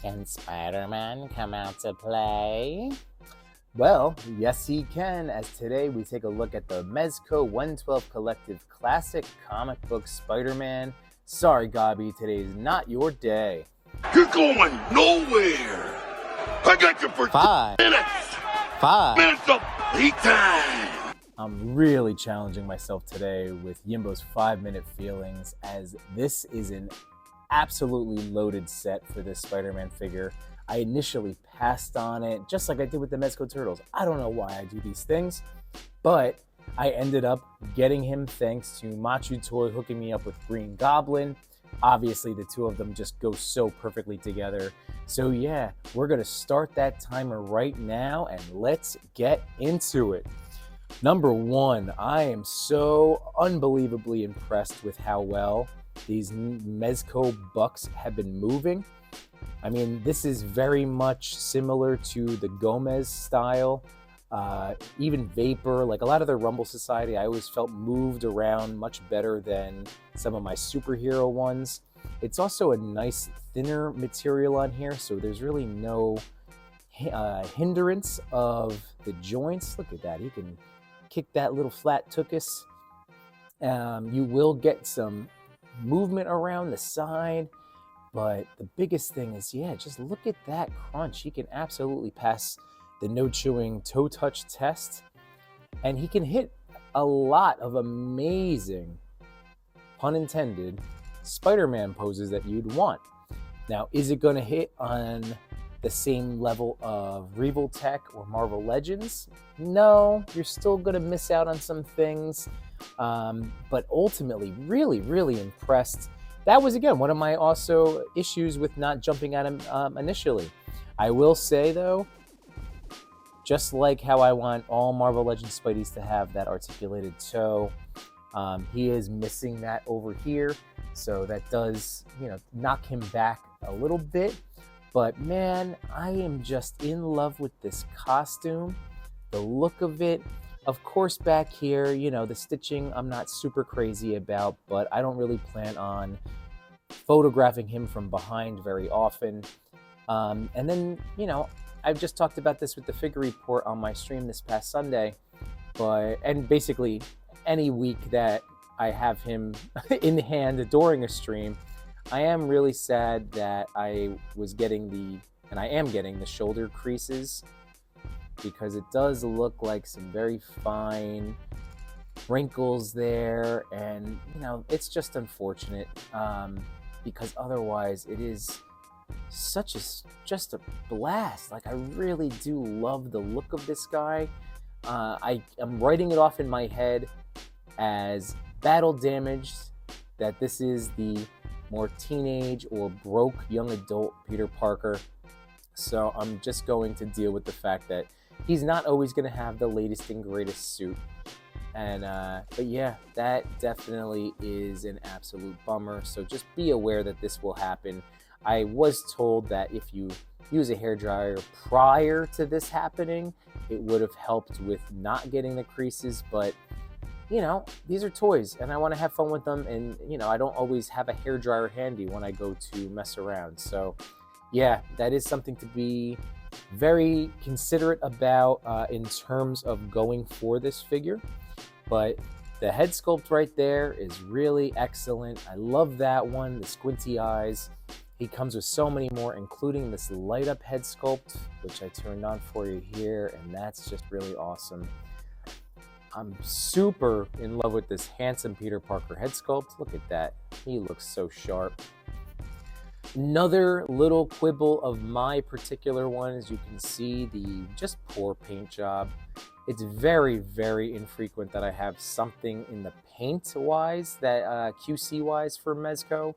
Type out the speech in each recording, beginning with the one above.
Can Spider-Man come out to play? Well, yes he can, as today we take a look at the Mezco 112 Collective Classic Comic Book Spider-Man. Sorry, Gobby, today is not your day. You're going nowhere! I got you for 5 minutes! 5 Minutes of playtime! I'm really challenging myself today with Yimbo's 5-minute feelings, as this is an absolutely loaded set for this Spider-Man figure. I initially passed on it, just like I did with the Mezco Turtles. I don't know why I do these things, but I ended up getting him thanks to Machu Toy hooking me up with Green Goblin. Obviously, the two of them just go so perfectly together. So yeah, we're gonna start that timer right now and let's get into it. Number one, I am so unbelievably impressed with how well these Mezco bucks have been moving. I mean, this is very much similar to the Gomez style, even Vapor, like a lot of the Rumble Society, I always felt moved around much better than some of my superhero ones. It's also a nice thinner material on here, so there's really no hindrance of the joints. Look at that, he can kick that little flat tuchus. You will get some movement around the side, but the biggest thing is, yeah, just look at that crunch. He can absolutely pass the no chewing toe touch test, and he can hit a lot of amazing, pun intended, Spider-Man poses that you'd want. Now, is it going to hit on the same level of Revoltech or Marvel Legends? No, you're still going to miss out on some things, but ultimately really, really impressed. That was, again, one of my also issues with not jumping at him initially. I will say, though, just like how I want all Marvel Legends Spideys to have that articulated toe, he is missing that over here, so that does, knock him back a little bit. But man, I am just in love with this costume, the look of it. Of course, back here, the stitching I'm not super crazy about, but I don't really plan on photographing him from behind very often. And then, I've just talked about this with the figure report on my stream this past Sunday, and basically any week that I have him in hand during a stream, I am really sad that I was getting and I am getting the shoulder creases, because it does look like some very fine wrinkles there, and it's just unfortunate, because otherwise it is just a blast. Like, I really do love the look of this guy. I am writing it off in my head as battle damaged, that this is the more teenage or broke young adult Peter Parker. So I'm just going to deal with the fact that he's not always going to have the latest and greatest suit. And but yeah, that definitely is an absolute bummer. So just be aware that this will happen. I was told that if you use a hairdryer prior to this happening, it would have helped with not getting the creases, but these are toys and I want to have fun with them, and I don't always have a hairdryer handy when I go to mess around. So yeah, that is something to be very considerate about in terms of going for this figure. But the head sculpt right there is really excellent. I love that one, the squinty eyes. He comes with so many more, including this light up head sculpt, which I turned on for you here, and that's just really awesome. I'm super in love with this handsome Peter Parker head sculpt. Look at that. He looks so sharp. Another little quibble of my particular one is you can see the just poor paint job. It's very, very infrequent that I have something in the paint-wise, that QC-wise for Mezco.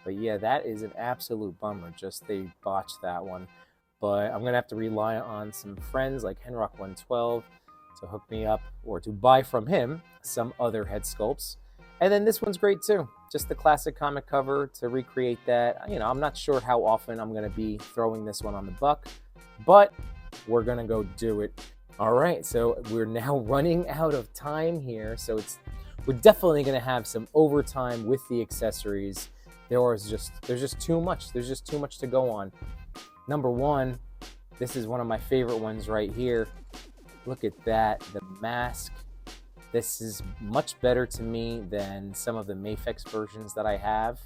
But yeah, that is an absolute bummer. Just they botched that one. But I'm going to have to rely on some friends like Henrock112 to hook me up, or to buy from him some other head sculpts. And then this one's great too. Just the classic comic cover to recreate that. I'm not sure how often I'm going to be throwing this one on the buck, but we're going to go do it. All right, so we're now running out of time here. So we're definitely going to have some overtime with the accessories. there's just too much. There's just too much to go on. Number one, this is one of my favorite ones right here. Look at that, the mask. This is much better to me than some of the Mafex versions that I have.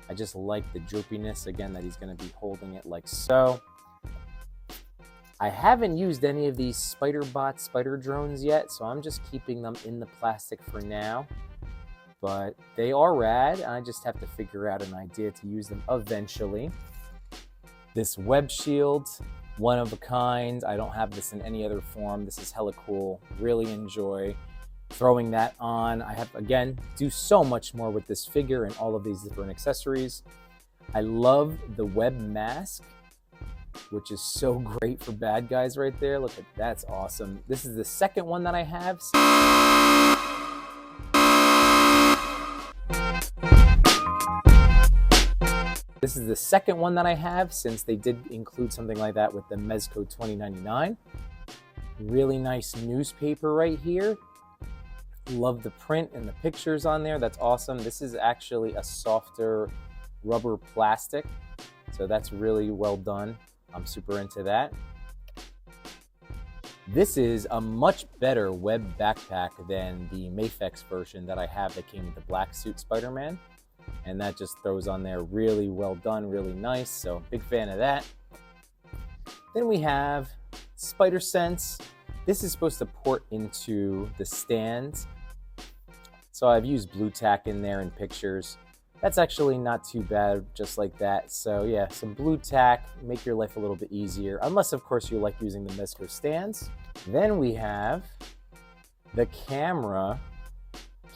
I just like the droopiness, again, that he's going to be holding it like so. I haven't used any of these SpiderBot spider drones yet, so I'm just keeping them in the plastic for now. But they are rad, and I just have to figure out an idea to use them eventually. This web shield, one of a kind. I don't have this in any other form. This is hella cool. Really enjoy throwing that on. I have, again, do so much more with this figure and all of these different accessories. I love the web mask, which is so great for bad guys right there. Look at that's awesome. This is the second one that I have. This is the second one that I have, since they did include something like that with the Mezco 2099. Really nice newspaper right here. Love the print and the pictures on there. That's awesome. This is actually a softer rubber plastic, so that's really well done. I'm super into that. This is a much better web backpack than the Mafex version that I have that came with the black suit Spider-Man. And that just throws on there really well done, really nice. So big fan of that. Then we have Spider Sense. This is supposed to port into the stands. So I've used blue tack in there in pictures. That's actually not too bad, just like that. So yeah, some blue tack, make your life a little bit easier. Unless of course you like using the Mezco stands. Then we have the camera.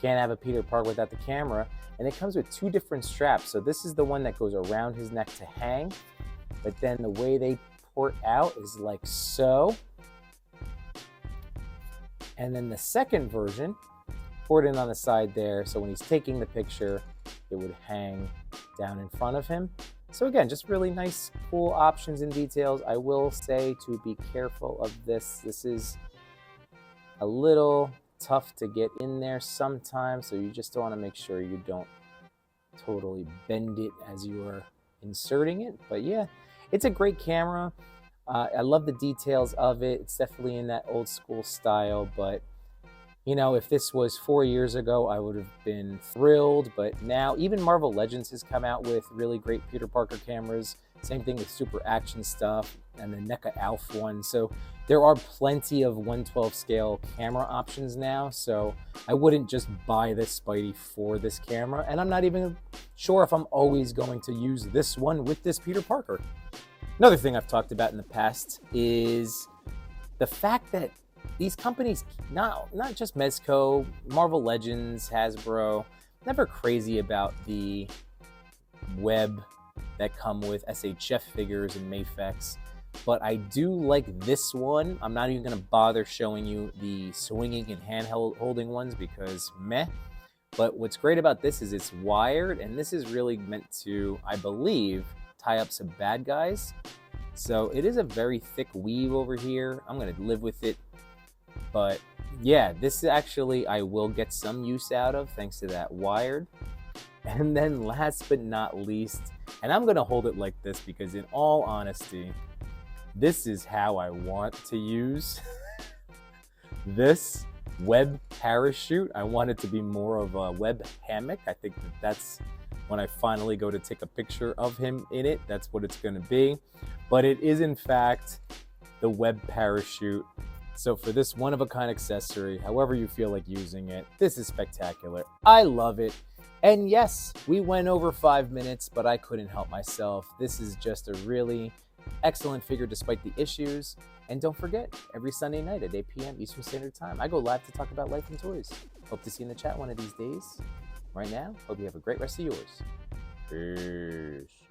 Can't have a Peter Parker without the camera. And it comes with two different straps. So this is the one that goes around his neck to hang, but then the way they port out is like so. And then the second version, port in on the side there, so when he's taking the picture, it would hang down in front of him. So again, just really nice, cool options and details. I will say to be careful of this. This is a little tough to get in there sometimes, so you just want to make sure you don't totally bend it as you are inserting it. But yeah, it's a great camera. I love the details of it. It's definitely in that old school style, but you know, if this was 4 years ago, I would have been thrilled. But now even Marvel Legends has come out with really great Peter Parker cameras. Same thing with Super Action stuff and the NECA Alf one. So there are plenty of 1/12 scale camera options now. So I wouldn't just buy this Spidey for this camera. And I'm not even sure if I'm always going to use this one with this Peter Parker. Another thing I've talked about in the past is the fact that these companies, not just Mezco, Marvel Legends, Hasbro, never crazy about the web that come with SHF figures and Mafex. But I do like this one. I'm not even going to bother showing you the swinging and handheld holding ones because meh. But what's great about this is it's wired, and this is really meant to, I believe, tie up some bad guys. So it is a very thick weave over here. I'm going to live with it. But yeah, this actually I will get some use out of thanks to that wired. And then last but not least, and I'm going to hold it like this because in all honesty, this is how I want to use this web parachute. I want it to be more of a web hammock. I think that's when I finally go to take a picture of him in it. That's what it's going to be. But it is in fact the web parachute. So for this one-of-a-kind accessory, however you feel like using it, this is spectacular. I love it. And yes, we went over 5 minutes, but I couldn't help myself. This is just a really excellent figure despite the issues. And don't forget, every Sunday night at 8 p.m. Eastern Standard Time, I go live to talk about life and toys. Hope to see you in the chat one of these days. Right now, hope you have a great rest of yours. Peace.